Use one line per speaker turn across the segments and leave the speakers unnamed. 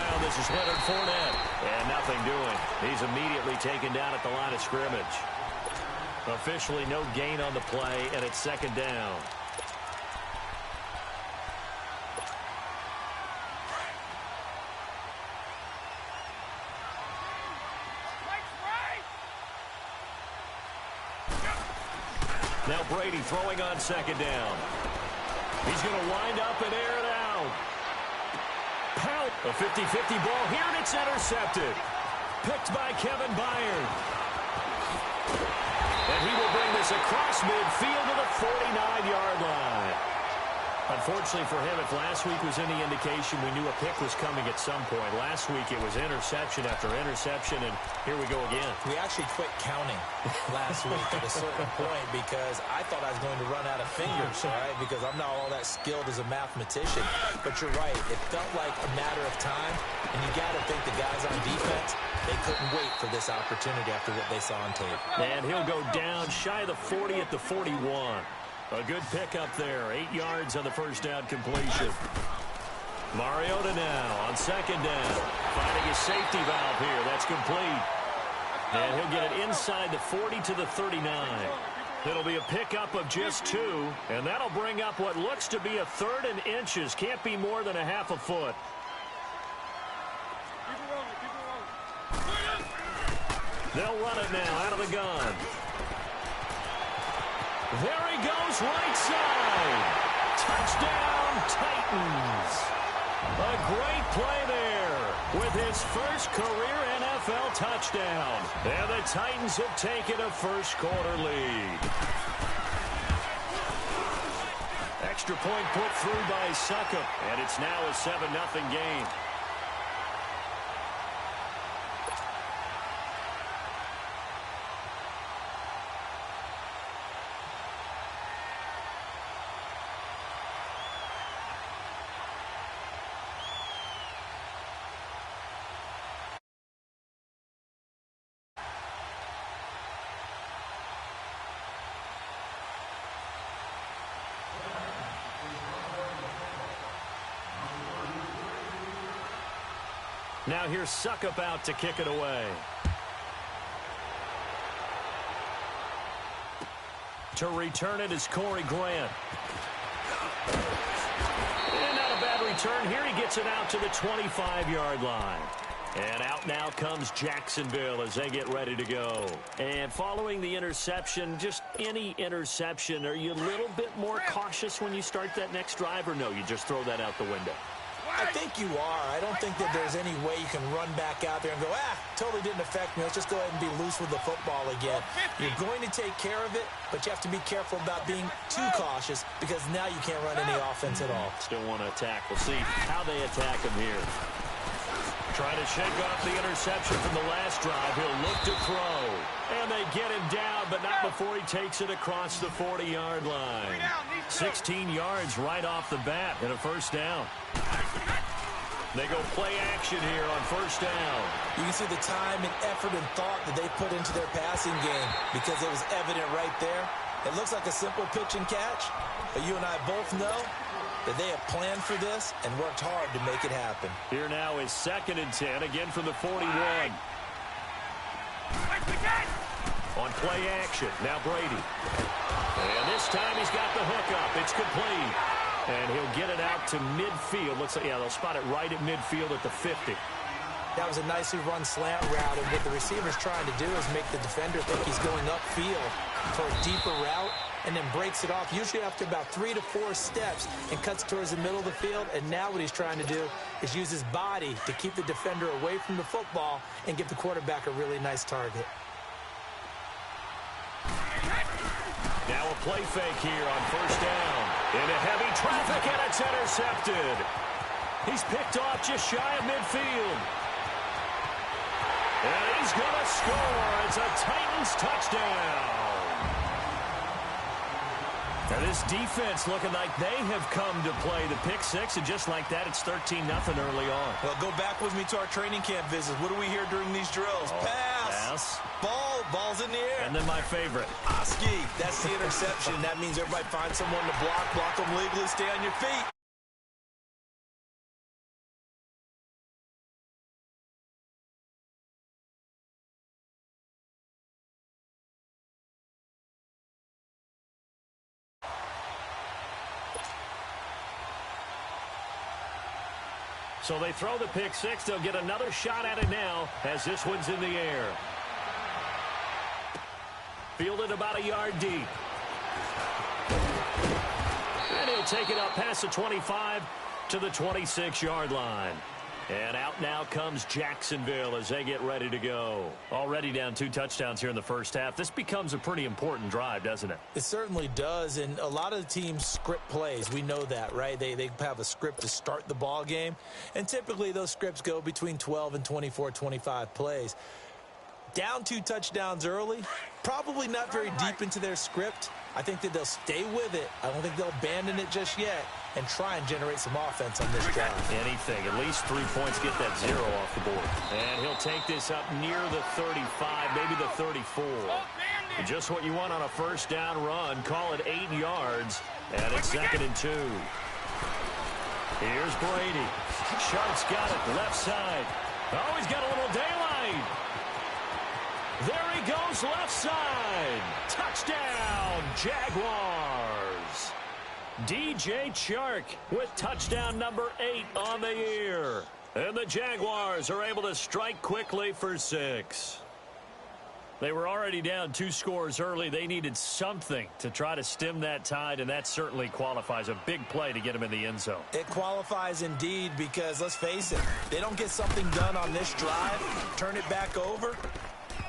ground. This is Leonard Fournette. And nothing doing. He's immediately taken down at the line of scrimmage. Officially no gain on the play, and it's second down. Now Brady throwing on second down. He's going to wind up and air it out. Pout. A 50-50 ball here, and it's intercepted. Picked by Kevin Byard. And he will bring this across midfield to the 49-yard line. Unfortunately for him, if last week was any indication, we knew a pick was coming at some point. Last week it was interception after interception, and here we go again.
We actually quit counting last week at a certain point because I thought I was going to run out of fingers, all right, because I'm not all that skilled as a mathematician. But you're right. It felt like a matter of time, and you got to think the guys on defense, they couldn't wait for this opportunity after what they saw on tape.
And he'll go down shy of the 40 at the 41. A good pickup there. 8 yards on the first down completion. Mariota now on second down. Finding his safety valve here. That's complete. And he'll get it inside the 40 to the 39. It'll be a pickup of just 2. And that'll bring up what looks to be a third and inches. Can't be more than a half a foot. They'll run it now out of the gun. There he goes, right side. Touchdown, Titans. A great play there with his first career NFL touchdown. And the Titans have taken a first-quarter lead. Extra point put through by Succop, and it's now a 7-0 game. Now here's Succop out to kick it away. To return it is Corey Grant. And not a bad return. Here he gets it out to the 25-yard line. And out now comes Jacksonville as they get ready to go. And following the interception, just any interception, are you a little bit more cautious when you start that next drive, or no, you just throw that out the window?
I think you are. I don't think that there's any way you can run back out there and go, totally didn't affect me. Let's just go ahead and be loose with the football again. You're going to take care of it, but you have to be careful about being too cautious because now you can't run any offense at all.
Still want to attack. We'll see how they attack him here. Trying to shake off the interception from the last drive. He'll look to throw. And they get him down, but not before he takes it across the 40-yard line. 16 yards right off the bat and a first down. They go play action here on first down.
You can see the time and effort and thought that they put into their passing game because it was evident right there. It looks like a simple pitch and catch, but you and I both know that they have planned for this and worked hard to make it happen.
Here now is 2nd and 10, again from the 41. On play action, now Brady. And this time he's got the hook up. It's complete. And he'll get it out to midfield. Looks like, they'll spot it right at midfield at the 50.
That was a nicely run slant route, and what the receiver's trying to do is make the defender think he's going upfield for a deeper route, and then breaks it off, usually after about 3 to 4 steps, and cuts towards the middle of the field. And now what he's trying to do is use his body to keep the defender away from the football and give the quarterback a really nice target.
Now a play fake here on first down. Into heavy traffic, and it's intercepted. He's picked off just shy of midfield. And he's going to score. It's a Titans touchdown. Now this defense looking like they have come to play the pick six, and just like that, it's 13-0 early on.
Well, go back with me to our training camp visits. What do we hear during these drills? Pass. Ball's in the air.
And then my favorite.
Oski. That's the interception. That means everybody finds someone to block them legally, stay on your feet.
So they throw the pick six. They'll get another shot at it now as this one's in the air. Fielded about a yard deep. And he'll take it up past the 25 to the 26-yard line. And out now comes Jacksonville as they get ready to go. Already down 2 touchdowns here in the first half. This becomes a pretty important drive, doesn't it?
It certainly does, and a lot of the teams script plays. We know that, right? They have a script to start the ball game, and typically those scripts go between 12 and 24, 25 plays. Down 2 touchdowns early, probably not very deep into their script. I think that they'll stay with it. I don't think they'll abandon it just yet and try and generate some offense on this drive.
Anything. At least 3 points, get that 0 off the board. And he'll take this up near the 35, maybe the 34. Just what you want on a first down run. Call it 8 yards, and it's 2nd and 2. Here's Brady. Sharp's got it, left side. Oh, he's got a little daylight. There he goes, left side. Touchdown, Jaguars. DJ Chark with touchdown number 8 on the year. And the Jaguars are able to strike quickly for 6. They were already down 2 scores early. They needed something to try to stem that tide, and that certainly qualifies. A big play to get them in the end zone.
It qualifies indeed because, let's face it, they don't get something done on this drive, turn it back over.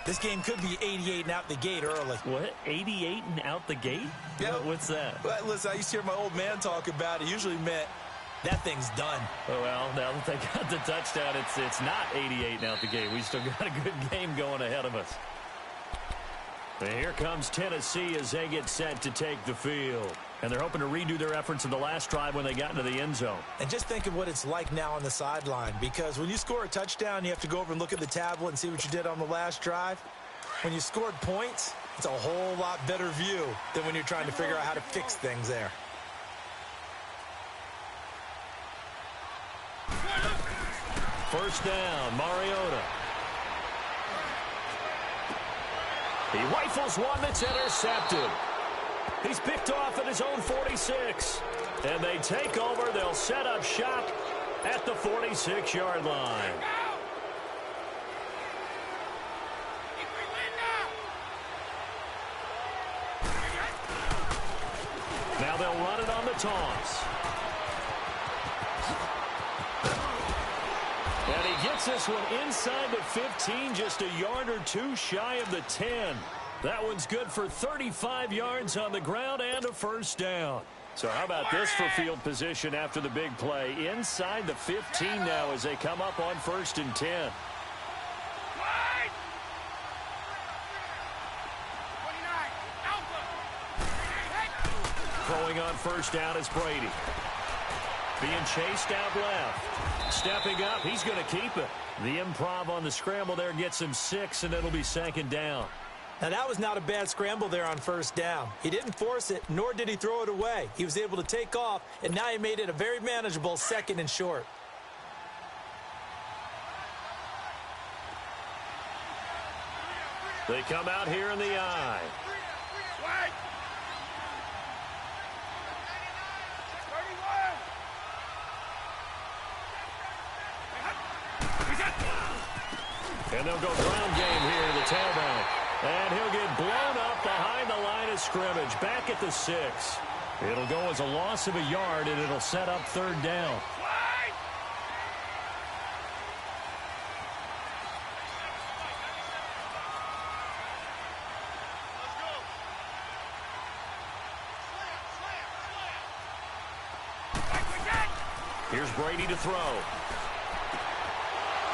This game could be 88 and out the gate early.
What? 88 and out the gate?
Yeah.
What's that?
Well, listen, I used to hear my old man talk about it. Usually meant that thing's done.
Oh, well, now that they got the touchdown, it's not 88 and out the gate. We still got a good game going ahead of us. And here comes Tennessee as they get set to take the field. And they're hoping to redo their efforts in the last drive when they got into the end zone.
And just think of what it's like now on the sideline, because when you score a touchdown, you have to go over and look at the tablet and see what you did on the last drive. When you scored points, it's a whole lot better view than when you're trying to figure out how to fix things there.
First down, Mariota. He rifles one that's intercepted. He's picked off at his own 46. And they take over. They'll set up shop at the 46-yard line. Now they'll run it on the toss. And he gets this one inside the 15, just a yard or 2 shy of the 10. That one's good for 35 yards on the ground and a first down. So how about this for field position after the big play? Inside the 15 now as they come up on 1st and 10. Throwing on first down is Brady. Being chased out left. Stepping up, he's going to keep it. The improv on the scramble there gets him 6, and it'll be 2nd down.
Now, that was not a bad scramble there on first down. He didn't force it, nor did he throw it away. He was able to take off, and now he made it a very manageable 2nd and short.
They come out here in the eye. And they'll go ground game here to the tailback. And he'll get blown up behind the line of scrimmage. Back at the 6. It'll go as a loss of a yard, and it'll set up 3rd down. Here's Brady to throw.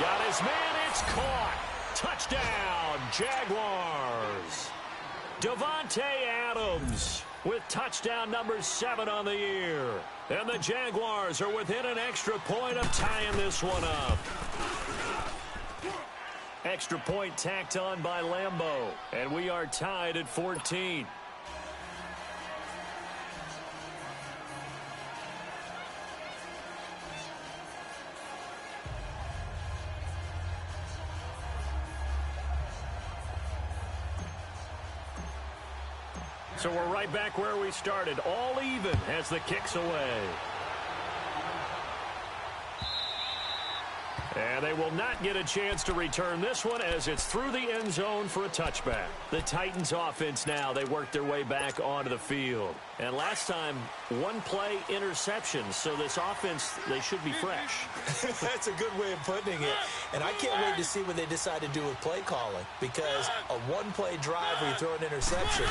Got his man, it's caught. Touchdown, Jaguars. Davante Adams with touchdown number 7 on the year. And the Jaguars are within an extra point of tying this one up. Extra point tacked on by Lambeau. And we are tied at 14. So we're right back where we started, all even as the kick's away. And they will not get a chance to return this one as it's through the end zone for a touchback. The Titans offense now, they work their way back onto the field. And last time, one play interception. So this offense, they should be fresh.
That's a good way of putting it. And I can't wait to see what they decide to do with play calling. Because a one-play drive where you throw an interception,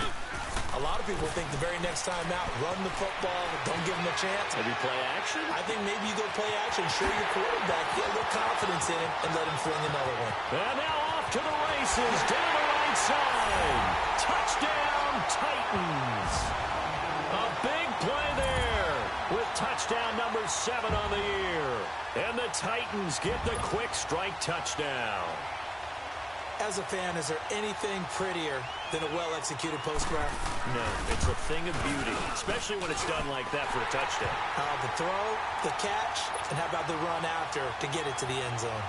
a lot of people think the very next time out, run the football, don't give them a chance.
Maybe play action?
I think maybe you go play action, show your quarterback, get a little confidence in him, and let him fling another one.
And now off to the races, down the right side. Touchdown, Titans. A big play there with touchdown number 7 on the year. And the Titans get the quick strike touchdown.
As a fan, is there anything prettier than a well-executed post route?
No, it's a thing of beauty, especially when it's done like that for a touchdown.
The throw, the catch, and how about the run after to get it to the end zone?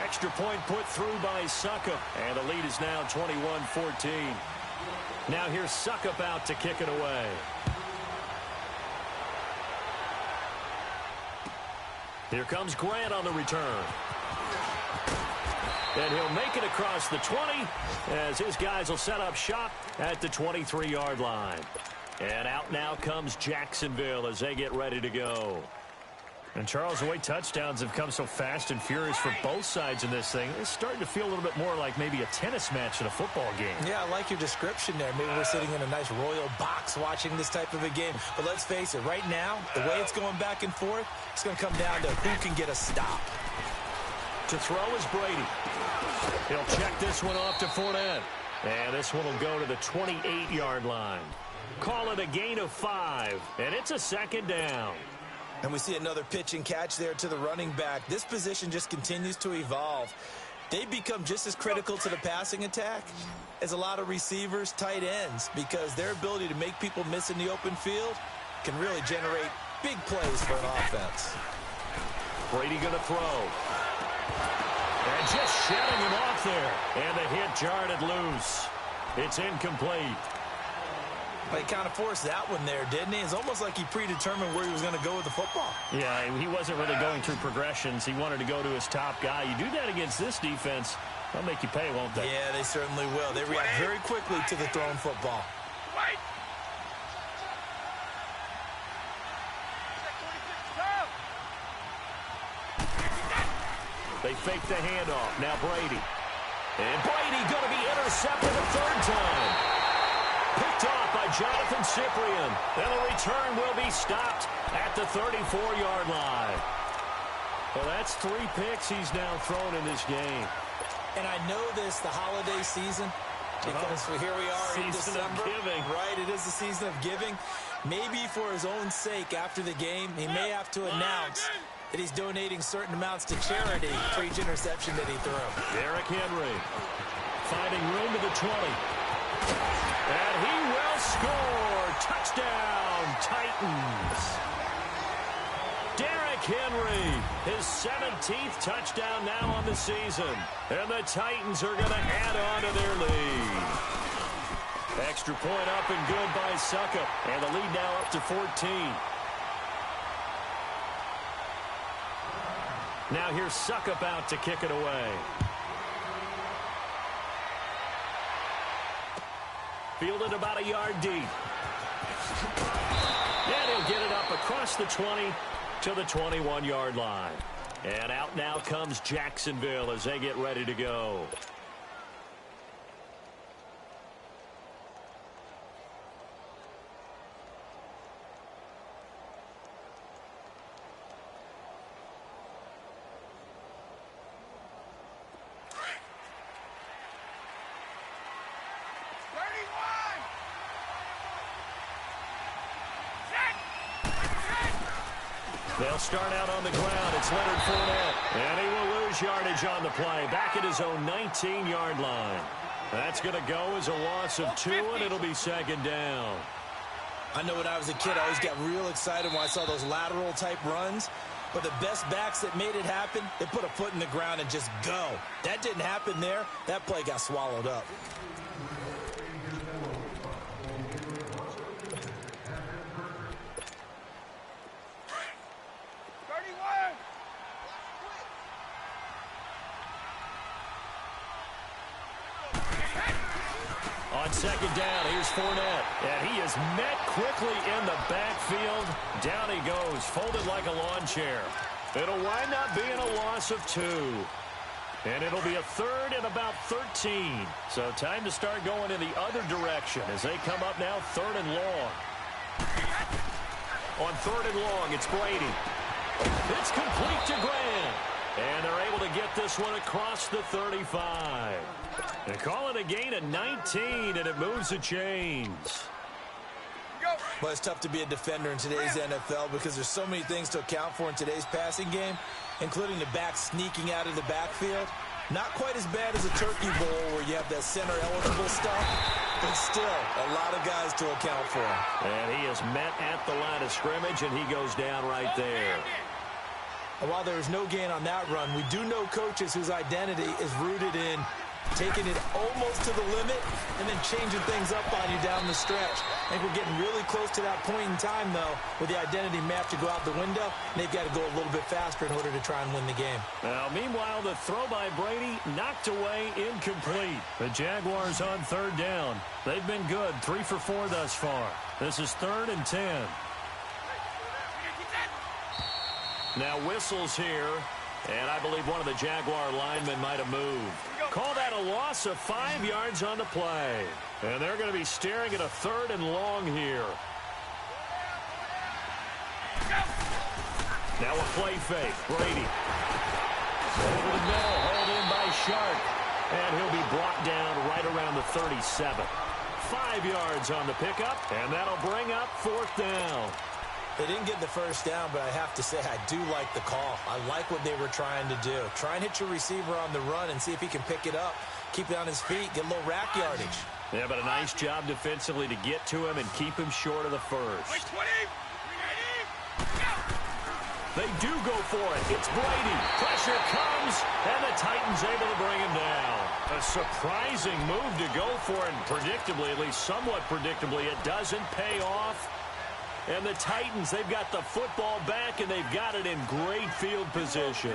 Extra point put through by Suckup, and the lead is now 21-14. Now here's Suckup out to kick it away. Here comes Grant on the return. And he'll make it across the 20 as his guys will set up shop at the 23-yard line. And out now comes Jacksonville as they get ready to go. And Charles, the way touchdowns have come so fast and furious for both sides in this thing, it's starting to feel a little bit more like maybe a tennis match in a football game.
Yeah, I like your description there. Maybe we're sitting in a nice royal box watching this type of a game. But let's face it, right now, the way it's going back and forth, it's going to come down to who can get a stop.
To throw is Brady. He'll check this one off to Fournette. And this one will go to the 28-yard line. Call it a gain of 5, and it's a second down.
And we see another pitch and catch there to the running back. This position just continues to evolve. They become just as critical to the passing attack as a lot of receivers, tight ends, because their ability to make people miss in the open field can really generate big plays for an offense.
Brady going to throw. And just shedding him off there. And the hit jarred it loose. It's incomplete.
He kind of forced that one there, didn't he? It's almost like he predetermined where he was going to go with the football.
Yeah, he wasn't really going through progressions. He wanted to go to his top guy. You do that against this defense, they'll make you pay, won't they?
Yeah, they certainly will. They react very quickly to the thrown football.
They fake the handoff. Now Brady. And Brady going to be intercepted a third time. Picked off by Jonathan Cyprien. And the return will be stopped at the 34-yard line. Well, that's 3 picks he's now thrown in this game.
And I know this, the holiday season, because here we are in December.
Season of giving.
Right, it is the season of giving. Maybe for his own sake after the game, he may have to announce that he's donating certain amounts to charity for each interception that he threw.
Derrick Henry finding room to the 20. And he will score. Touchdown, Titans. Derrick Henry, his 17th touchdown now on the season. And the Titans are going to add on to their lead. Extra point up and good by Suckup. And the lead now up to 14. Now here's Suckup out to kick it away. Fielded about a yard deep. And he'll get it up across the 20 to the 21-yard line. And out now comes Jacksonville as they get ready to go. They'll start out on the ground. It's Leonard Fournette. And he will lose yardage on the play. Back at his own 19-yard line. That's going to go as a loss of 2, and it'll be second down.
I know when I was a kid, I always got real excited when I saw those lateral-type runs. But the best backs that made it happen, they put a foot in the ground and just go. That didn't happen there. That play got swallowed up.
On second down, here's Fournette. And he is met quickly in the backfield. Down he goes, folded like a lawn chair. It'll wind up being a loss of 2. And it'll be a third and about 13. So time to start going in the other direction as they come up now third and long. On third and long, it's Brady. It's complete to Grant. And they're able to get this one across the 35. They call it a gain of 19, and it moves the chains.
Well, it's tough to be a defender in today's NFL because there's so many things to account for in today's passing game, including the back sneaking out of the backfield. Not quite as bad as a turkey bowl where you have that center-eligible stuff, but still a lot of guys to account for.
And he is met at the line of scrimmage, and he goes down right there.
And while there is no gain on that run, we do know coaches whose identity is rooted in taking it almost to the limit and then changing things up on you down the stretch. I think we're getting really close to that point in time, though, where the identity map to go out the window, and they've got to go a little bit faster in order to try and win the game.
Now, meanwhile, the throw by Brady knocked away, incomplete. The Jaguars on third down. They've been good, 3 for 4 thus far. This is 3rd and 10. Now whistles here, and I believe one of the Jaguar linemen might have moved. Call that a loss of 5 yards on the play. And they're going to be staring at a 3rd and long here. Now a play fake. Brady. Over the middle, hauled in by Sharp. And he'll be brought down right around the 37. 5 yards on the pickup, and that'll bring up 4th down.
They didn't get the first down, but I have to say I do like the call. I like what they were trying to do. Try and hit your receiver on the run and see if he can pick it up, keep it on his feet, get a little rack yardage.
Yeah, but a nice job defensively to get to him and keep him short of the first. They do go for it. It's Brady. Pressure comes, and the Titans able to bring him down. A surprising move to go for it, and predictably, at least somewhat predictably, it doesn't pay off. And the Titans, they've got the football back, and they've got it in great field position.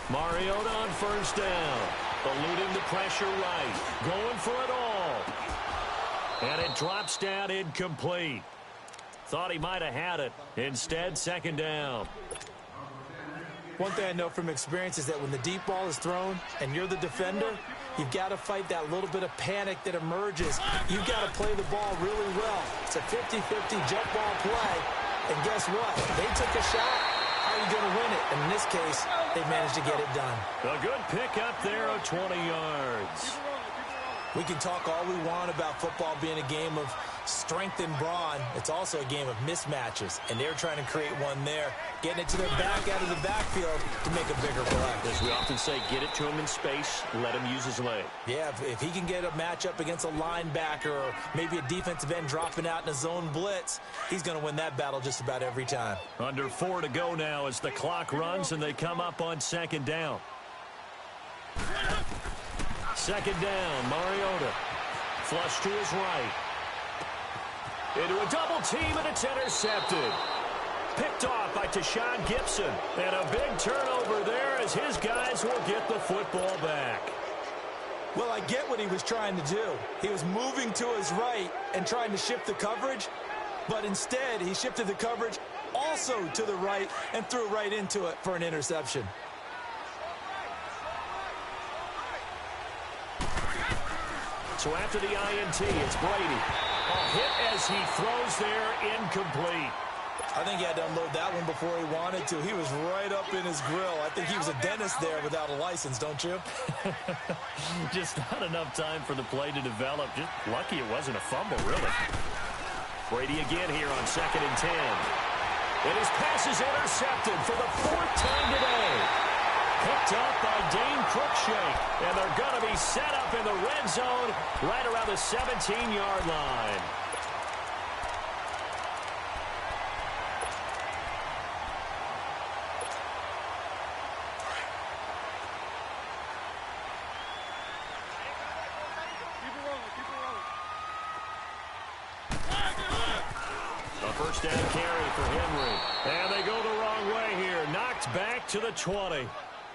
Mariota on first down. Eluding the pressure right. Going for it all. And it drops down incomplete. Thought he might have had it. Instead, second down.
One thing I know from experience is that when the deep ball is thrown and you're the defender, you've got to fight that little bit of panic that emerges. You've got to play the ball really well. It's a 50-50 jump ball play. And guess what? They took a shot. How are you going to win it? And in this case, they managed to get it done.
A good pick up there of 20 yards.
We can talk all we want about football being a game of strength and brawn. It's also a game of mismatches, and they're trying to create one there, getting it to their back out of the backfield to make a bigger play.
As we often say, get it to him in space, let him use his leg.
Yeah, if he can get a matchup against a linebacker or maybe a defensive end dropping out in a zone blitz, he's going to win that battle just about every time.
Under 4 to go now as the clock runs, and they come up on second down. Second down, Mariota. Flush to his right. Into a double team, and it's intercepted. Picked off by Tashawn Gibson. And a big turnover there as his guys will get the football back.
Well, I get what he was trying to do. He was moving to his right and trying to shift the coverage, but instead he shifted the coverage also to the right and threw right into it for an interception.
So after the INT, it's Brady. A hit as he throws there, incomplete.
I think he had to unload that one before he wanted to. He was right up in his grill. I think he was a dentist there without a license, don't you?
Just not enough time for the play to develop. Just lucky it wasn't a fumble, really. Brady again here on 2nd and 10. And his pass is intercepted for the 4th time today. Picked up by Dane Cruikshank. And they're going to be set up in the red zone right around the 17-yard line. first down carry for Henry. And they go the wrong way here. Knocked back to the 20.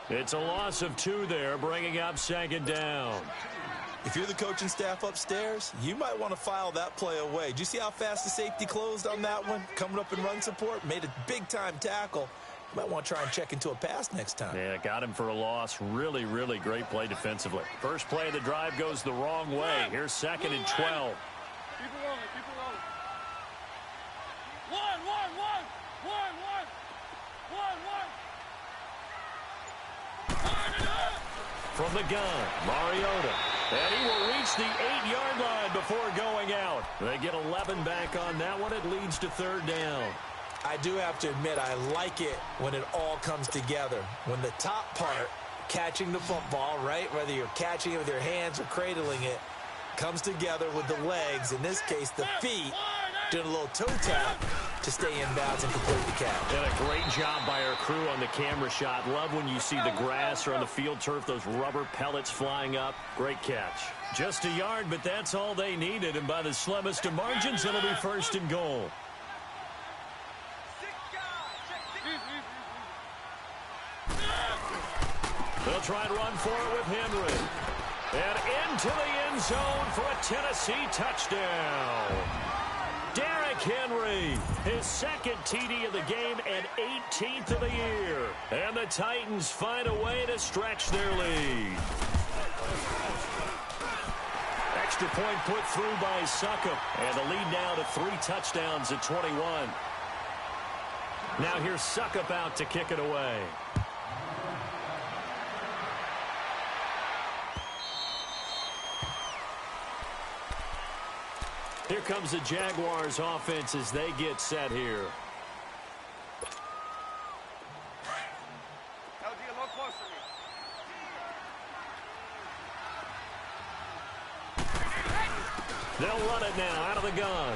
It's a loss of 2 there, bringing up second down.
If you're the coaching staff upstairs, you might want to file that play away. Do you see how fast the safety closed on that one? Coming up in run support, made a big-time tackle. You might want to try and check into a pass next time.
Yeah, got him for a loss. Really, really great play defensively. First play of the drive goes the wrong way. Here's second and 12.
Keep it rolling, keep it rolling. One.
From the gun, Mariota. And he will reach the 8-yard line before going out. They get 11 back on that one. It leads to third down.
I do have to admit, I like it when it all comes together. When the top part, catching the football, right, whether you're catching it with your hands or cradling it, comes together with the legs, in this case the feet, doing a little toe tap to stay in bounds and complete the catch.
And a great job by our crew on the camera shot. Love when you see the grass or on the field turf, those rubber pellets flying up. Great catch. Just a yard, but that's all they needed, and by the slimmest of margins, it'll be first and goal. They'll try and run for it with Henry. And into the end zone for a Tennessee touchdown. Derrick Henry, his second TD of the game and 18th of the year. And the Titans find a way to stretch their lead. Extra point put through by Succop. And the lead now to 3 touchdowns at 21. Now here's Succop out to kick it away. Here comes the Jaguars offense as they get set here. They'll run it now out of the gun.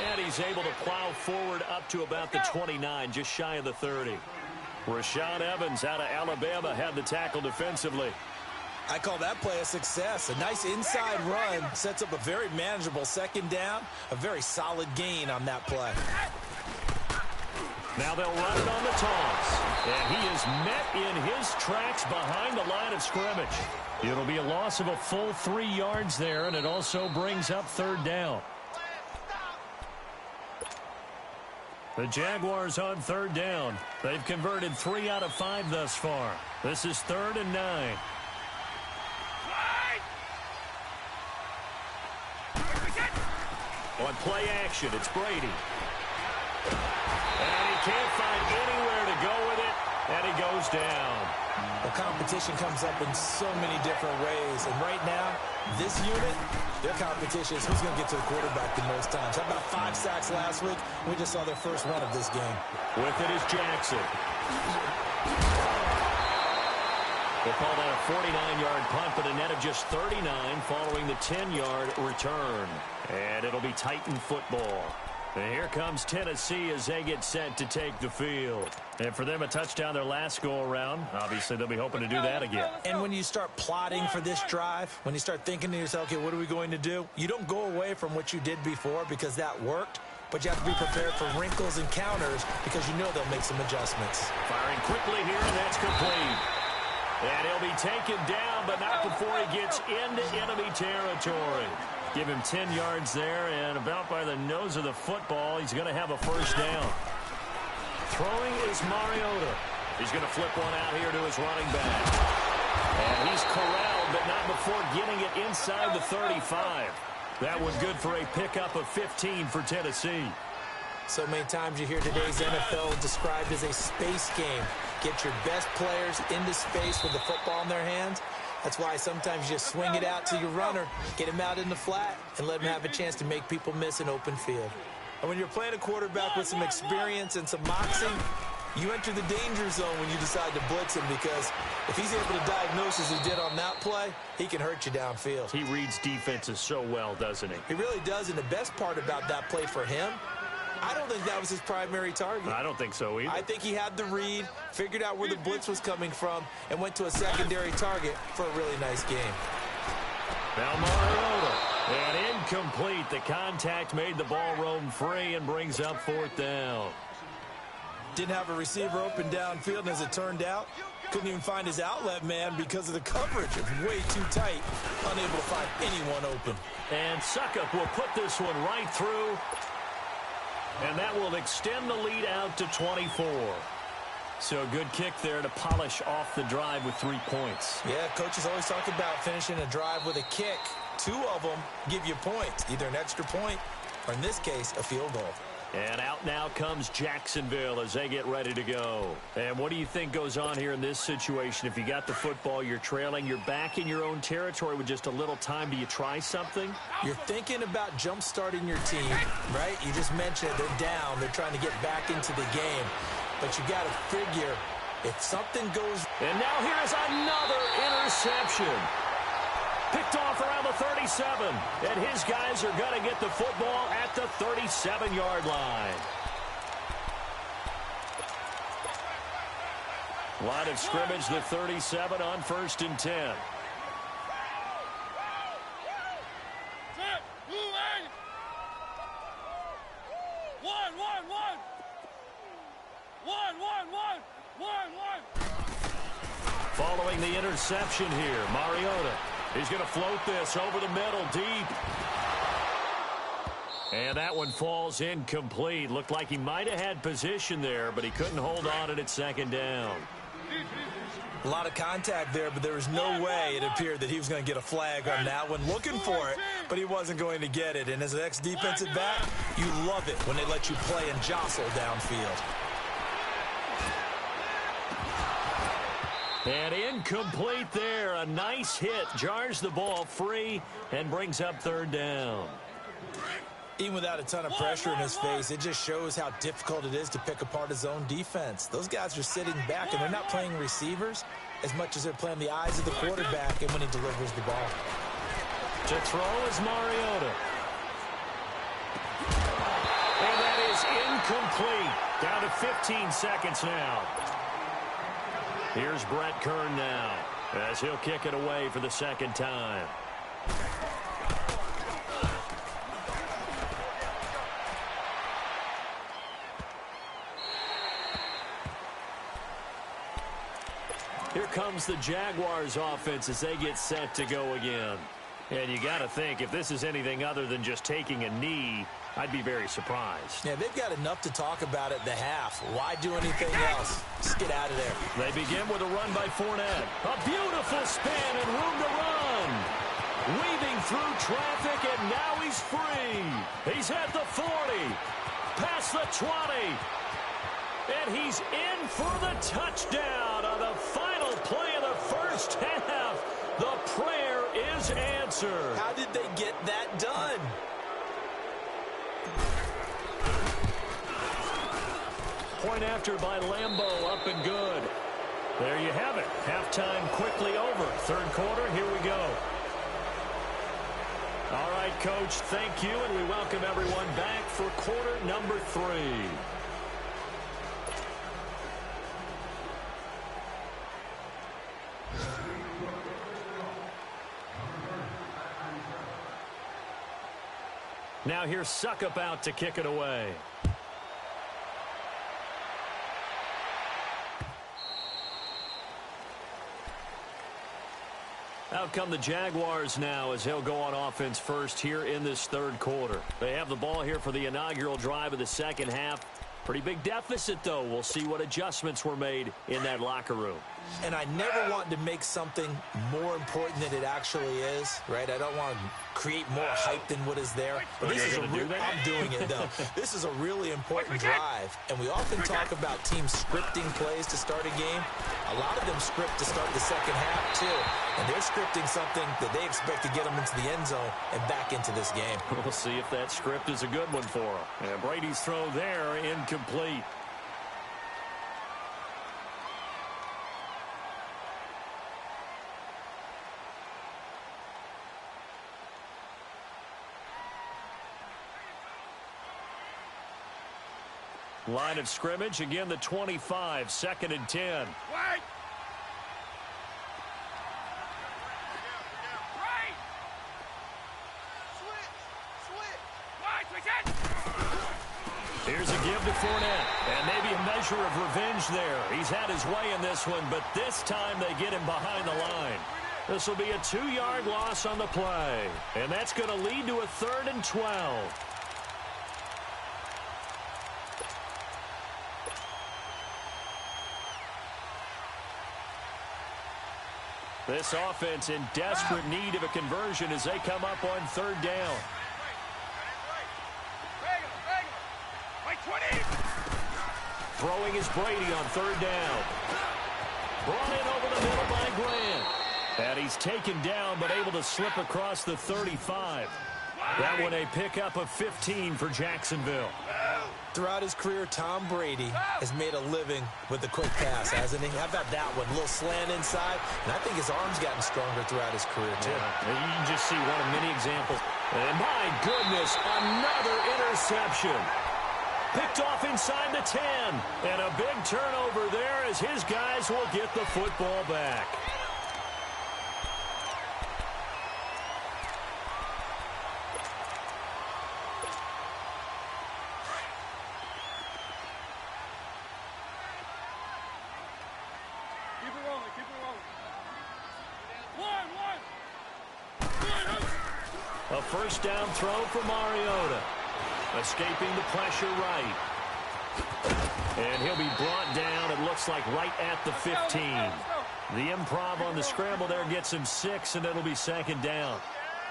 And he's able to plow forward up to about the 29, just shy of the 30. Rashaan Evans out of Alabama had the tackle defensively.
I call that play a success. A nice inside run sets up a very manageable second down. A very solid gain on that play.
Now they'll run it on the toss. And he is met in his tracks behind the line of scrimmage. It'll be a loss of a full 3 yards there, and it also brings up third down. The Jaguars on third down. They've converted 3 out of 5 thus far. This is 3rd and 9. On play action, it's Brady. And he can't find anywhere to go with it, and he goes down.
The competition comes up in so many different ways, and right now, this unit, their competition is who's going to get to the quarterback the most times. How about 5 sacks last week? We just saw their first one of this game.
With it is Jackson. We'll call that a 49-yard punt, but a net of just 39 following the 10-yard return. And it'll be Titan football. And here comes Tennessee as they get set to take the field. And for them, a touchdown their last go-around. Obviously, they'll be hoping to do that again.
And when you start plotting for this drive, when you start thinking to yourself, okay, what are we going to do? You don't go away from what you did before because that worked. But you have to be prepared for wrinkles and counters because you know they'll make some adjustments.
Firing quickly here, and that's complete. And he'll be taken down, but not before he gets into enemy territory. Give him 10 yards there, and about by the nose of the football, he's going to have a first down. Throwing is Mariota. He's going to flip one out here to his running back. And he's corralled, but not before getting it inside the 35. That was good for a pickup of 15 for Tennessee.
So many times you hear today's NFL described as a space game. Get your best players into space with the football in their hands. That's why sometimes you just swing it out to your runner, get him out in the flat, and let him have a chance to make people miss an open field. And when you're playing a quarterback with some experience and some moxie, you enter the danger zone when you decide to blitz him, because if he's able to diagnose as he did on that play, he can hurt you downfield.
He reads defenses so well, doesn't he?
He really does, and the best part about that play for him, I don't think that was his primary target.
I don't think so either.
I think he had the read, figured out where the blitz was coming from, and went to a secondary target for a really nice game.
Now Mariota, and in incomplete. The contact made the ball roam free and brings up 4th down.
Didn't have a receiver open downfield, and as it turned out, couldn't even find his outlet man because of the coverage. It was way too tight, unable to find anyone open.
And Suckup will put this one right through, and that will extend the lead out to 24. So a good kick there to polish off the drive with 3 points.
Yeah, coaches always talk about finishing a drive with a kick. 2 of them give you points, either an extra point or, in this case, a field goal.
And out now comes Jacksonville as they get ready to go. And what do you think goes on here in this situation? If you got the football, you're trailing, you're back in your own territory with just a little time. Do you try something?
You're thinking about jump-starting your team, right? You just mentioned it. They're down. They're trying to get back into the game. But you got to figure if something goes...
And now here's another interception. Picked off around the 37. And his guys are going to get the football at the 37-yard line. Line of scrimmage, the 37 on 1st and 10. Following the interception here, Mariota. He's going to float this over the middle, deep. And that one falls incomplete. Looked like he might have had position there, but he couldn't hold on at 2nd down.
A lot of contact there, but there was no way it appeared that he was going to get a flag on that one. Looking for it, but he wasn't going to get it. And as an ex-defensive back, you love it when they let you play and jostle downfield.
And incomplete there. A nice hit. Jars the ball free and brings up 3rd down.
Even without a ton of pressure in his face, it just shows how difficult it is to pick apart his own defense. Those guys are sitting back, and they're not playing receivers as much as they're playing the eyes of the quarterback and when he delivers the ball.
To throw is Mariota. And that is incomplete. Down to 15 seconds now. Here's Brett Kern now as he'll kick it away for the 2nd time. Here comes the Jaguars offense as they get set to go again. And you got to think, if this is anything other than just taking a knee, I'd be very surprised.
Yeah, they've got enough to talk about at the half. Why do anything else? Just get out of there.
They begin with a run by Fournette. A beautiful spin and room to run. Weaving through traffic, and now he's free. He's at the 40. Past the 20. And he's in for the touchdown on the final play of the first half. The prayer is answered.
How did they get that done?
Point after by Lambeau, up and good. There you have it. Halftime quickly over. 3rd quarter, here we go. All right, Coach, thank you, and we welcome everyone back for quarter number 3. Now here's Suckup out to kick it away. Out come the Jaguars now as he'll go on offense first here in this 3rd quarter. They have the ball here for the inaugural drive of the 2nd half. Pretty big deficit, though. We'll see what adjustments were made in that locker room.
And I never want to make something more important than it actually is, right? I don't want to create more hype than what is there. But this is I'm doing it, though. This is a really important drive. And we often talk about teams scripting plays to start a game. A lot of them script to start the 2nd half, too. And they're scripting something that they expect to get them into the end zone and back into this game.
We'll see if that script is a good one for them. And Brady's throw there, incomplete. Line of scrimmage, again the 25, 2nd and 10.
Right. Switch.
Fournette. And maybe a measure of revenge there. He's had his way in this one, but this time they get him behind the line. This will be a 2-yard loss on the play. And that's going to lead to a 3rd and 12. This offense in desperate need of a conversion as they come up on 3rd down. Throwing is Brady on 3rd down. Brought in over the middle by Grant. And he's taken down but able to slip across the 35. That one a pickup of 15 for Jacksonville.
Throughout his career, Tom Brady has made a living with the quick pass, hasn't he? How about that one? A little slant inside, and I think his arm's gotten stronger throughout his career, too.
Yeah, you can just see one of many examples. And my goodness, another interception. Picked off inside the 10. And a big turnover there as his guys will get the football back. A first down throw for Mariota. Escaping the pressure right. And he'll be brought down, it looks like, right at the 15. The improv on the scramble there gets him 6, and it'll be 2nd down.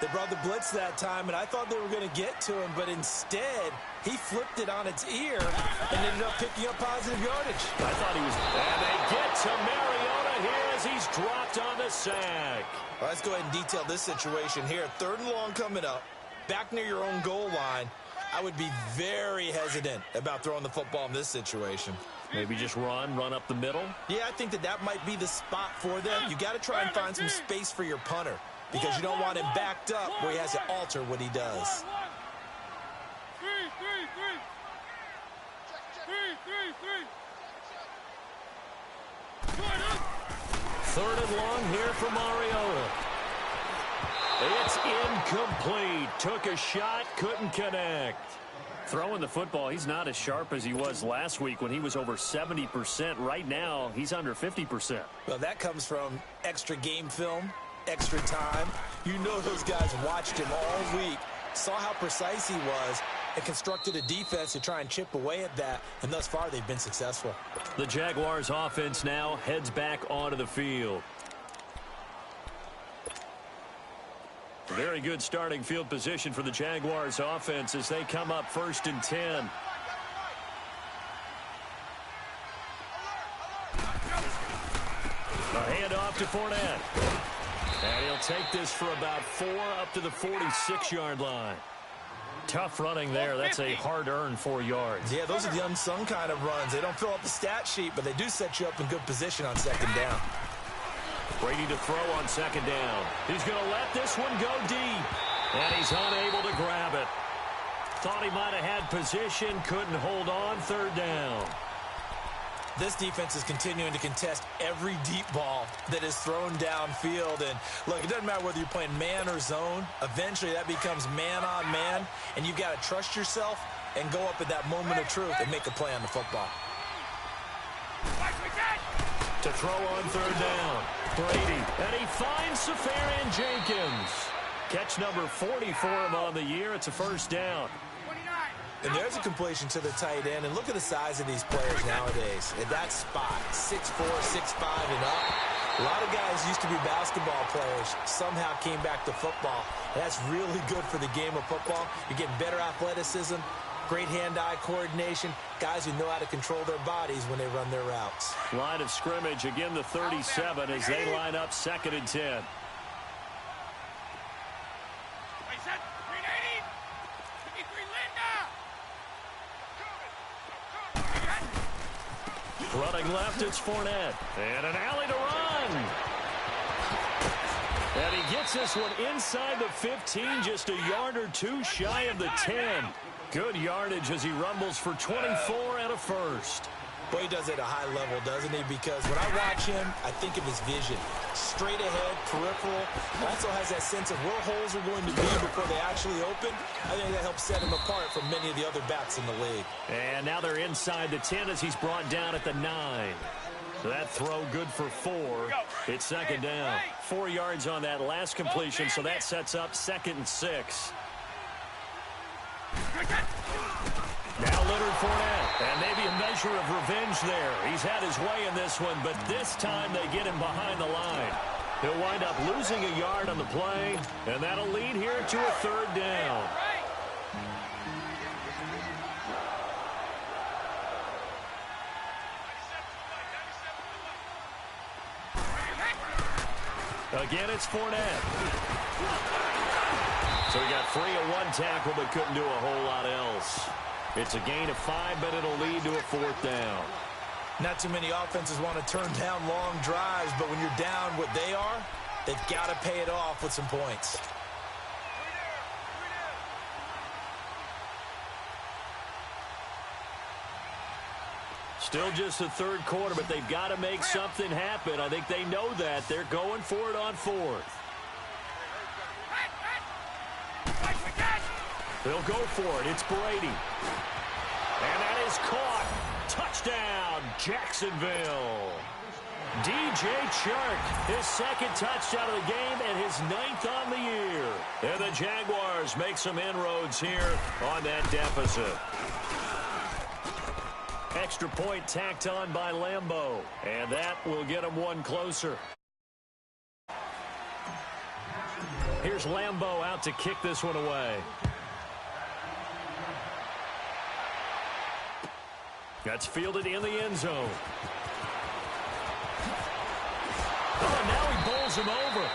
They brought the blitz that time, and I thought they were going to get to him, but instead, he flipped it on its ear and ended up picking up positive yardage.
I thought he was... And they get to Mariota here as he's dropped on the sack.
Well, let's go ahead and detail this situation here. 3rd and long coming up, back near your own goal line. I would be very hesitant about throwing the football in this situation.
Maybe just run up the middle?
Yeah, I think that might be the spot for them. You got to try and find some space for your punter because you don't want him backed up where he has to alter what he does.
3rd and long here for Mariota. It's incomplete. Took a shot, couldn't connect. Throwing the football, he's not as sharp as he was last week when he was over 70%. Right now, he's under 50%.
Well, that comes from extra game film, extra time. You know those guys watched him all week, saw how precise he was, and constructed a defense to try and chip away at that, and thus far they've been successful.
The Jaguars offense now heads back onto the field. Very good starting field position for the Jaguars offense as they come up 1st and 10. A handoff to Fournette. And he'll take this for about 4 up to the 46-yard line. Tough running there. That's a hard-earned 4 yards.
Yeah, those are the unsung kind of runs. They don't fill up the stat sheet, but they do set you up in good position on 2nd down.
Brady to throw on 2nd down. He's going to let this one go deep. And he's unable to grab it. Thought he might have had position, couldn't hold on. 3rd down.
This defense is continuing to contest every deep ball that is thrown downfield. And, look, it doesn't matter whether you're playing man or zone. Eventually, that becomes man on man. And you've got to trust yourself and go up at that moment of truth and make a play on the football.
To throw on 3rd down. Brady. And he finds Safarian Jenkins. Catch number 40 for him on the year. It's a 1st down.
And there's a completion to the tight end. And look at the size of these players nowadays. At that spot, 6'4", 6'5", and up. A lot of guys used to be basketball players. Somehow came back to football. And that's really good for the game of football. You're getting better athleticism, great hand-eye coordination, guys who know how to control their bodies when they run their routes.
Line of scrimmage, again the 37 as they line up 2nd and 10. Running left, it's Fournette. And an alley to run. And he gets this one inside the 15, just a yard or 2 shy of the 10. Good yardage as he rumbles for 24 and a 1st.
Boy, he does it at a high level, doesn't he? Because when I watch him, I think of his vision. Straight ahead, peripheral. Also has that sense of where holes are going to be before they actually open. I think that helps set him apart from many of the other backs in the league.
And now they're inside the 10 as he's brought down at the 9. So that throw good for 4. It's second down. 4 yards on that last completion, so that sets up 2nd and 6. Now Leonard Fournette, and maybe a measure of revenge there. He's had his way in this one, but this time they get him behind the line. He'll wind up losing a yard on the play, and that'll lead here to a 3rd down. Again, it's Fournette. So he got free of 1 tackle, but couldn't do a whole lot else. It's a gain of 5, but it'll lead to a 4th down.
Not too many offenses want to turn down long drives, but when you're down what they are, they've got to pay it off with some points.
Still just the 3rd quarter, but they've got to make something happen. I think they know that. They're going for it on 4th. They'll go for it. It's Brady. And that is caught. Touchdown, Jacksonville. DJ Chark, his 2nd touchdown of the game and his 9th on the year. And the Jaguars make some inroads here on that deficit. Extra point tacked on by Lambeau. And that will get him 1 closer. Here's Lambeau out to kick this one away. That's fielded in the end zone. Oh, now he bowls him over.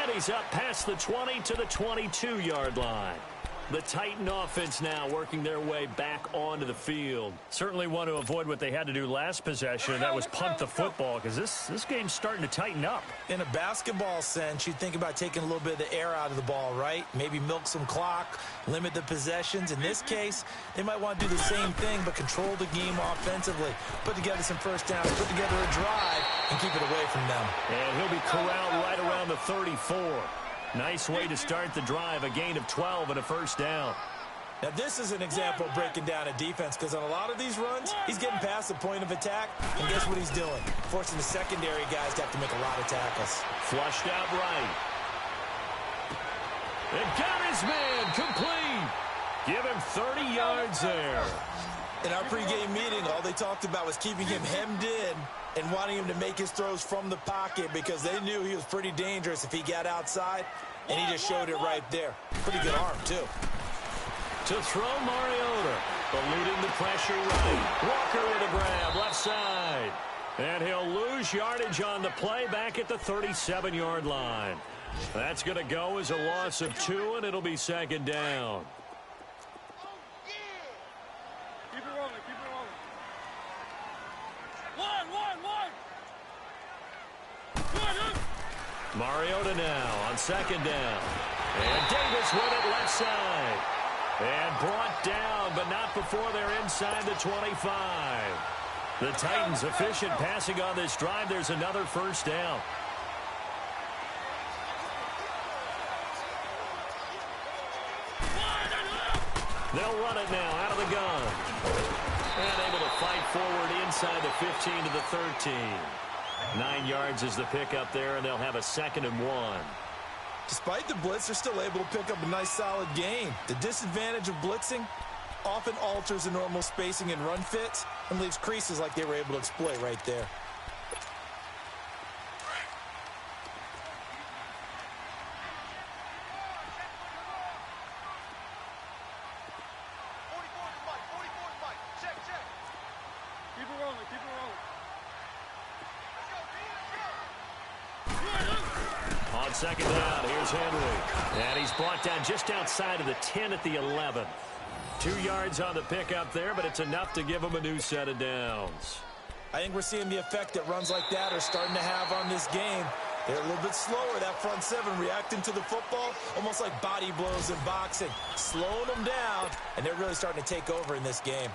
And he's up past the 20 to the 22-yard line. The Titan offense now working their way back onto the field. Certainly want to avoid what they had to do last possession, and that was punt the football, because this game's starting to tighten up.
In a basketball sense, you think about taking a little bit of the air out of the ball, right? Maybe milk some clock, limit the possessions. In this case, they might want to do the same thing, but control the game offensively. Put together some first downs, put together a drive, and keep it away from them.
And he'll be corralled right around the 34. Nice way to start the drive, a gain of 12 and a first down.
Now, this is an example of breaking down a defense, because on a lot of these runs, he's getting past the point of attack, and guess what he's doing? Forcing the secondary guys to have to make a lot of tackles.
Flushed out right. And got his man complete. Give him 30 yards there.
In our pregame meeting, all they talked about was keeping him hemmed in and wanting him to make his throws from the pocket, because they knew he was pretty dangerous if he got outside, and he just showed it right there. Pretty good arm, too.
To throw Mariota, eluding the pressure right. Walker with a grab, left side. And he'll lose yardage on the play back at the 37-yard line. That's going to go as a loss of 2, and it'll be 2nd down.
Keep it rolling, keep it rolling. One.
Mariota now on 2nd down. And Davis with it left side. And brought down, but not before they're inside the 25. The Titans efficient passing on this drive. There's another first down. They'll run it now out of the gun. And able to fight forward inside the 15 to the 13. 9 yards is the pickup there, and they'll have a 2nd and 1.
Despite the blitz, they're still able to pick up a nice, solid gain. The disadvantage of blitzing often alters the normal spacing and run fits and leaves creases like they were able to exploit right there.
On 2nd down, here's Henry. And he's brought down just outside of the 10 at the 11. 2 yards on the pickup there, but it's enough to give him a new set of downs.
I think we're seeing the effect that runs like that are starting to have on this game. They're a little bit slower, that front seven, reacting to the football, almost like body blows in boxing, slowing them down, and they're really starting to take over in this game.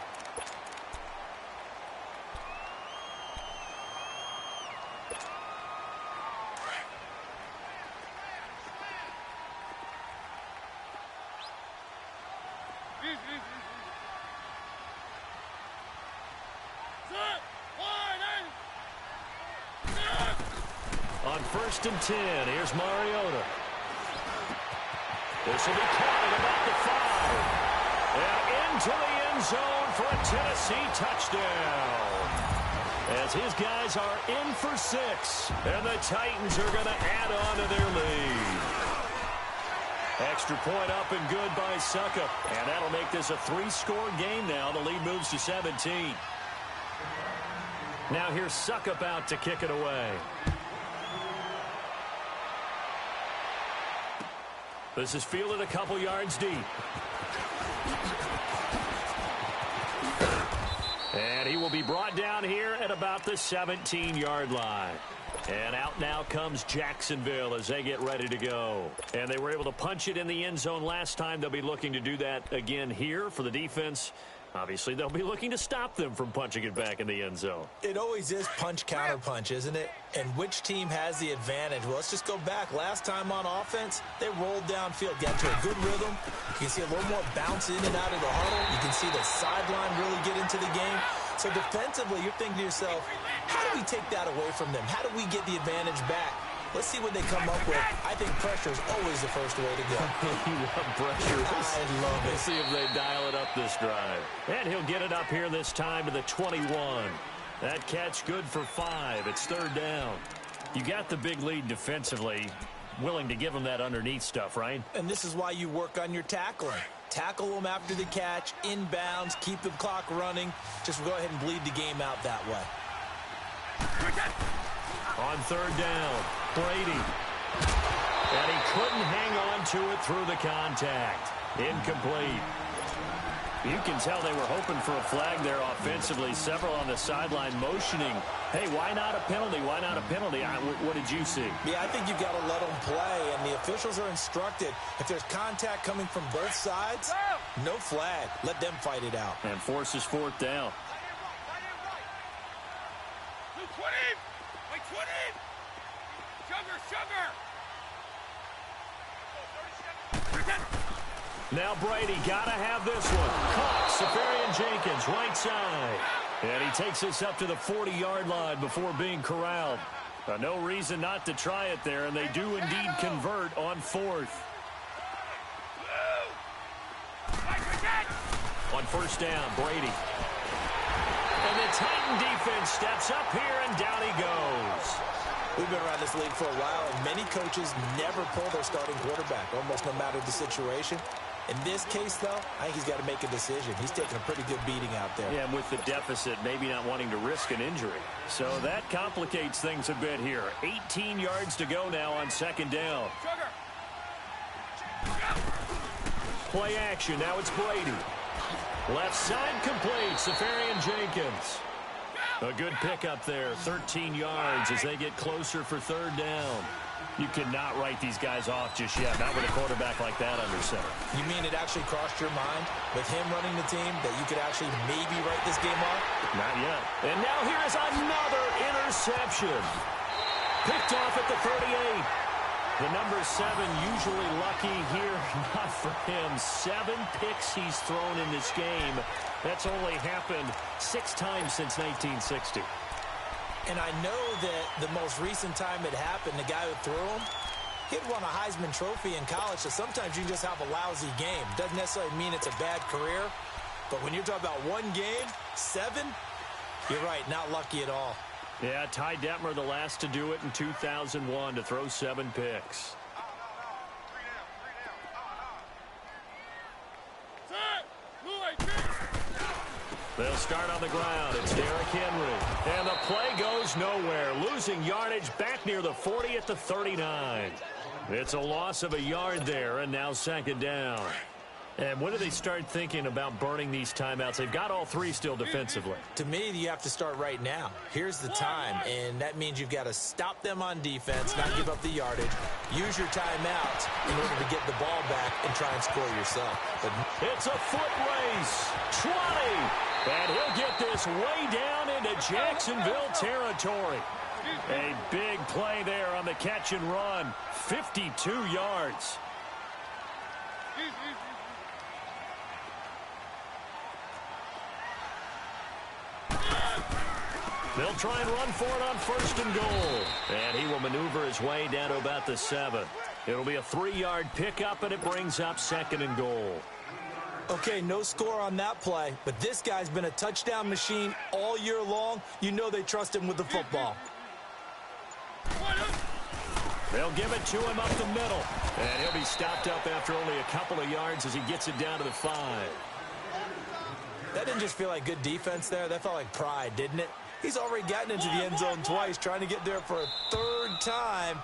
On 1st and 10, here's Mariota. This will be caught at about the 5. And into the end zone for a Tennessee touchdown. As his guys are in for 6. And the Titans are going to add on to their lead. Extra point up and good by Suckup. And that'll make this a 3-score game now. The lead moves to 17. Now here's Suckup out to kick it away. This is fielded a couple yards deep. And he will be brought down here at about the 17-yard line. And out now comes Jacksonville as they get ready to go. And they were able to punch it in the end zone last time. They'll be looking to do that again here for the defense. Obviously, they'll be looking to stop them from punching it back in the end zone.
It always is punch-counter-punch, isn't it? And which team has the advantage? Well, let's just go back. Last time on offense, they rolled downfield, got to a good rhythm. You can see a little more bounce in and out of the huddle. You can see the sideline really get into the game. So defensively, you're thinking to yourself, how do we take that away from them? How do we get the advantage back? Let's see what they come up with. I think pressure is always the first way to go.
You love pressure.
I love it.
Let's see if they dial it up this drive. And he'll get it up here this time to the 21. That catch good for 5. It's 3rd down. You got the big lead defensively. Willing to give them that underneath stuff, right?
And this is why you work on your tackling. Tackle them after the catch, inbounds, keep the clock running. Just go ahead and bleed the game out that way.
On 3rd down, Brady. And he couldn't hang on to it through the contact. Incomplete. You can tell they were hoping for a flag there offensively. Several on the sideline motioning. Hey, why not a penalty? Why not a penalty? What did you see?
Yeah, I think you've got to let them play, and the officials are instructed. If there's contact coming from both sides, no flag. Let them fight it out.
And forces 4th down. Now Brady got to have this one. Caught Safarian Jenkins, right side. And he takes this up to the 40-yard line before being corralled. No reason not to try it there, and they do indeed convert on 4th. On 1st down, Brady. And the Titan defense steps up here, and down he goes.
We've been around this league for a while, and many coaches never pull their starting quarterback, almost no matter the situation. In this case, though, I think he's got to make a decision. He's taking a pretty good beating out there.
Yeah, and with the deficit, maybe not wanting to risk an injury. So that complicates things a bit here. 18 yards to go now on 2nd down. Play action. Now it's Brady. Left side complete. Safarian Jenkins. A good pickup there. 13 yards as they get closer for 3rd down. You cannot write these guys off just yet. Not with a quarterback like that under center.
You mean it actually crossed your mind with him running the team that you could actually maybe write this game off?
Not yet. And now here is another interception. Picked off at the 38. The number 7 usually lucky here. Not for him. 7 picks he's thrown in this game. That's only happened 6 times since 1960.
And I know that the most recent time it happened, the guy who threw him, he'd won a Heisman Trophy in college, so sometimes you just have a lousy game. Doesn't necessarily mean it's a bad career, but when you're talking about one game, 7, you're right, not lucky at all.
Yeah, Ty Detmer, the last to do it in 2001, to throw 7 picks. They'll start on the ground. It's Derrick Henry. And the play goes nowhere. Losing yardage back near the 40 at the 39. It's a loss of a yard there, and now 2nd down. And when do they start thinking about burning these timeouts? They've got all 3 still defensively.
To me, you have to start right now. Here's the time, and that means you've got to stop them on defense, not give up the yardage. Use your timeouts in order to get the ball back and try and score yourself. But
it's a foot race. 20. And he'll get this way down into Jacksonville territory. A big play there on the catch and run. 52 yards. They'll try and run for it on 1st and goal. And he will maneuver his way down to about the 7. It'll be a 3-yard pickup, and it brings up 2nd and goal.
Okay, no score on that play, but this guy's been a touchdown machine all year long. You know they trust him with the football.
They'll give it to him up the middle. And he'll be stopped up after only a couple of yards as he gets it down to the 5.
That didn't just feel like good defense there. That felt like pride, didn't it? He's already gotten into the end zone twice, trying to get there for a 3rd time.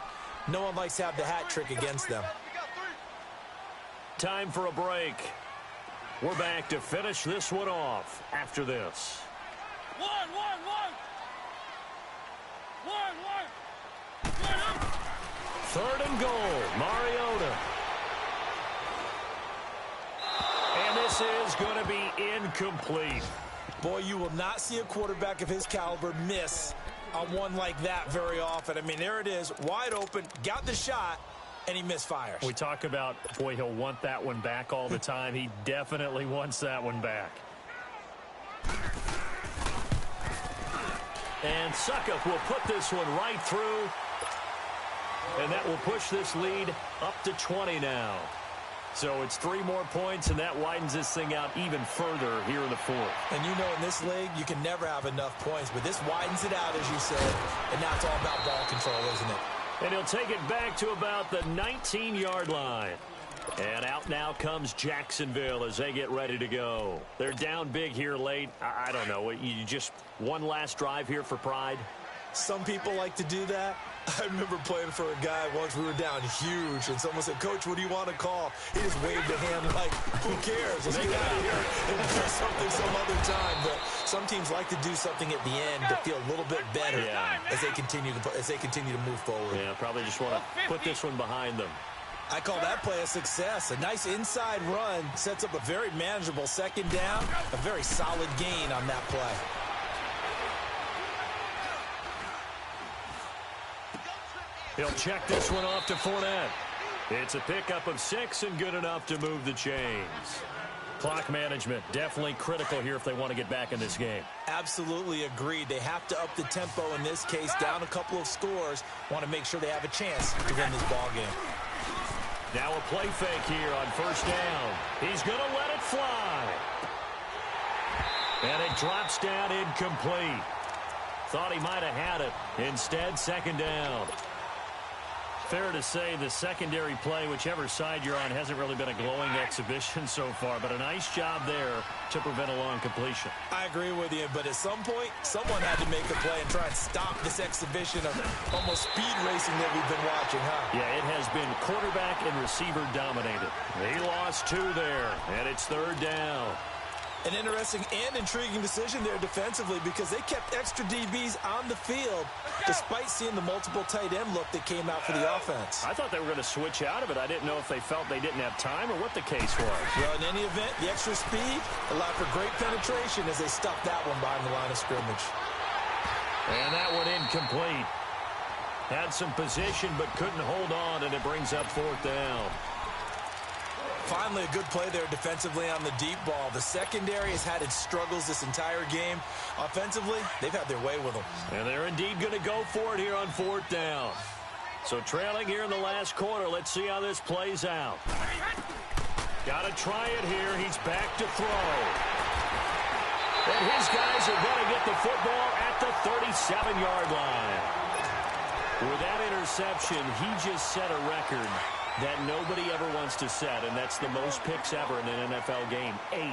No one likes to have the hat trick against them.
Time for a break. We're back to finish this one off after this. 3rd and goal, Mariota. And this is going to be incomplete.
Boy, you will not see a quarterback of his caliber miss on one like that very often. I mean, there it is, wide open, got the shot, and he misfires.
We talk about, boy, he'll want that one back all the time. He definitely wants that one back. And Suckup will put this one right through. And that will push this lead up to 20 now. So it's 3 more points, and that widens this thing out even further here in the 4th.
And you know in this league, you can never have enough points, but this widens it out, as you said, and now it's all about ball control, isn't it?
And he'll take it back to about the 19-yard line. And out now comes Jacksonville as they get ready to go. They're down big here late. I don't know. You just one last drive here for pride?
Some people like to do that. I remember playing for a guy once. We were down huge, and someone said, "Coach, what do you want to call?" He just waved a hand like, "Who cares? Let's get out of here and do something some other time." But some teams like to do something at the end to feel a little bit better as they continue to move forward.
Yeah, probably just want to put this one behind them.
I call that play a success. A nice inside run sets up a very manageable 2nd down. A very solid gain on that play.
He'll check this one off to Fournette. It's a pickup of 6 and good enough to move the chains. Clock management, definitely critical here if they want to get back in this game.
Absolutely agreed. They have to up the tempo in this case, down a couple of scores. Want to make sure they have a chance to win this ball game.
Now a play fake here on 1st down. He's going to let it fly. And it drops down incomplete. Thought he might have had it. Instead, 2nd down. Fair to say the secondary play, whichever side you're on, hasn't really been a glowing exhibition so far, but a nice job there to prevent a long completion.
I agree with you, but at some point, someone had to make a play and try and stop this exhibition of almost speed racing that we've been watching, huh?
Yeah, it has been quarterback and receiver dominated. He lost 2 there, and it's 3rd down.
An interesting and intriguing decision there defensively because they kept extra DBs on the field despite seeing the multiple tight end look that came out for the offense.
I thought they were going to switch out of it. I didn't know if they felt they didn't have time or what the case was.
Well, in any event, the extra speed allowed for great penetration as they stuffed that one behind the line of scrimmage.
And that one incomplete. Had some position but couldn't hold on, and it brings up 4th down.
Finally, a good play there defensively on the deep ball. The secondary has had its struggles this entire game. Offensively, they've had their way with them.
And they're indeed going to go for it here on 4th down. So trailing here in the last quarter, let's see how this plays out. Got to try it here. He's back to throw. And his guys are going to get the football at the 37-yard line. With that interception, he just set a record that nobody ever wants to set, and that's the most picks ever in an NFL game. 8.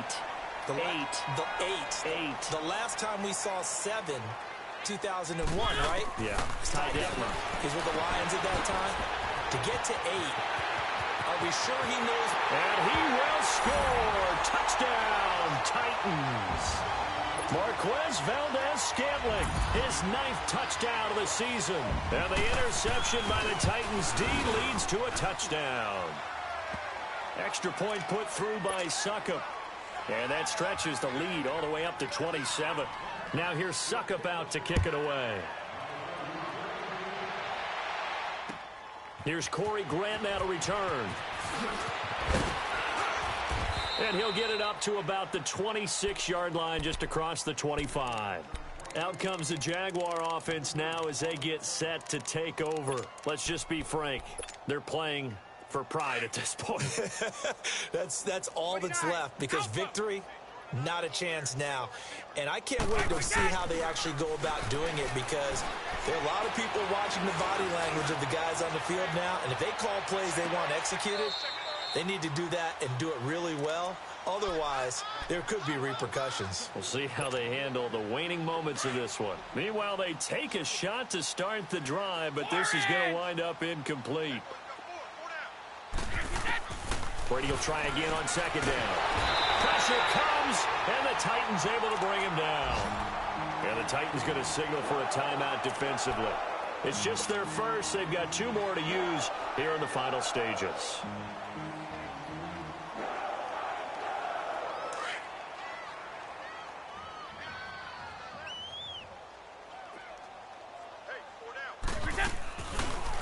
The last time we saw 7, 2001, right?
Yeah.
Ty Detmer. He's with the Lions at that time. To get to 8, are we sure he knows?
And he will score. Touchdown, Titans. Marquez Valdez-Scantling, his 9th touchdown of the season. And the interception by the Titans D leads to a touchdown. Extra point put through by Suckup. And that stretches the lead all the way up to 27. Now here's Suckup out to kick it away. Here's Corey Grant now to return. And he'll get it up to about the 26-yard line just across the 25. Out comes the Jaguar offense now as they get set to take over. Let's just be frank. They're playing for pride at this point.
That's all that's left, because victory, not a chance now. And I can't wait to see how they actually go about doing it, because there are a lot of people watching the body language of the guys on the field now, and if they call plays they want executed, they need to do that and do it really well. Otherwise, there could be repercussions.
We'll see how they handle the waning moments of this one. Meanwhile, they take a shot to start the drive, but this is going to wind up incomplete. Brady will try again on second down. Pressure comes, and the Titans able to bring him down. And the Titans going to signal for a timeout defensively. It's just their first. They've got 2 more to use here in the final stages.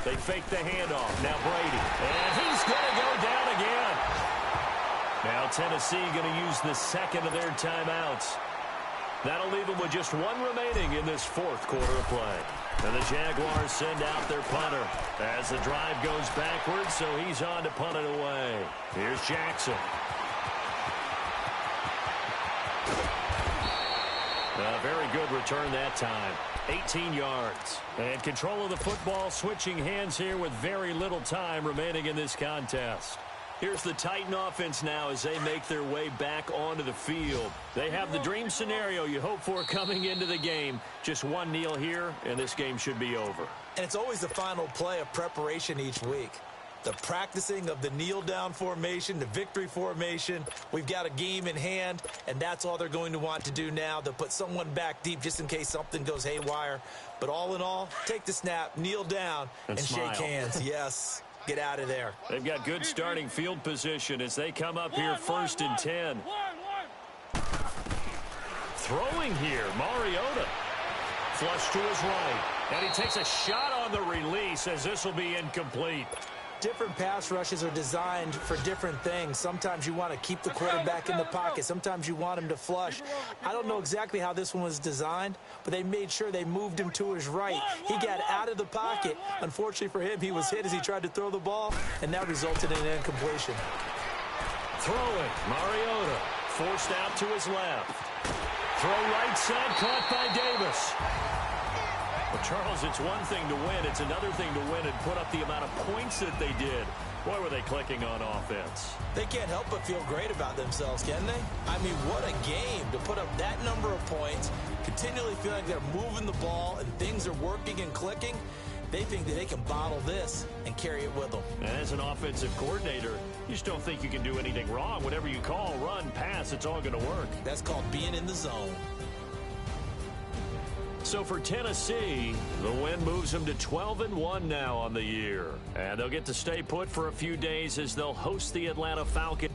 They fake the handoff. Now Brady. And he's going to go down again. Now Tennessee going to use the second of their timeouts. That'll leave them with just 1 remaining in this 4th quarter of play. And the Jaguars send out their punter as the drive goes backwards, so he's on to punt it away. Here's Jackson. A very good return that time. 18 yards. And control of the football switching hands here with very little time remaining in this contest. Here's the Titan offense now as they make their way back onto the field. They have the dream scenario you hope for coming into the game. Just 1 kneel here, and this game should be over.
And it's always the final play of preparation each week. The practicing of the kneel-down formation, the victory formation. We've got a game in hand, and that's all they're going to want to do now. They'll put someone back deep just in case something goes haywire. But all in all, take the snap, kneel down, and shake hands. Yes, get out of there.
They've got good starting field position as they come up here 1st and 10. Throwing here, Mariota. Flush to his right. And he takes a shot on the release as this will be incomplete.
Different pass rushes are designed for different things. Sometimes you want to keep the quarterback in the pocket. Sometimes you want him to flush. I don't know exactly how this one was designed, but they made sure they moved him to his right. He got out of the pocket. Unfortunately for him, he was hit as he tried to throw the ball, and that resulted in an incompletion.
Throwing, Mariota. Forced out to his left. Throw right side, caught by Davis. Well, Charles, it's one thing to win. It's another thing to win and put up the amount of points that they did. Boy, were they clicking on offense.
They can't help but feel great about themselves, can they? I mean, what a game to put up that number of points, continually feeling like they're moving the ball and things are working and clicking. They think that they can bottle this and carry it with them.
And as an offensive coordinator, you just don't think you can do anything wrong. Whatever you call, run, pass, it's all going to work.
That's called being in the zone.
So for Tennessee, the win moves them to 12-1 now on the year. And they'll get to stay put for a few days as they'll host the Atlanta Falcons.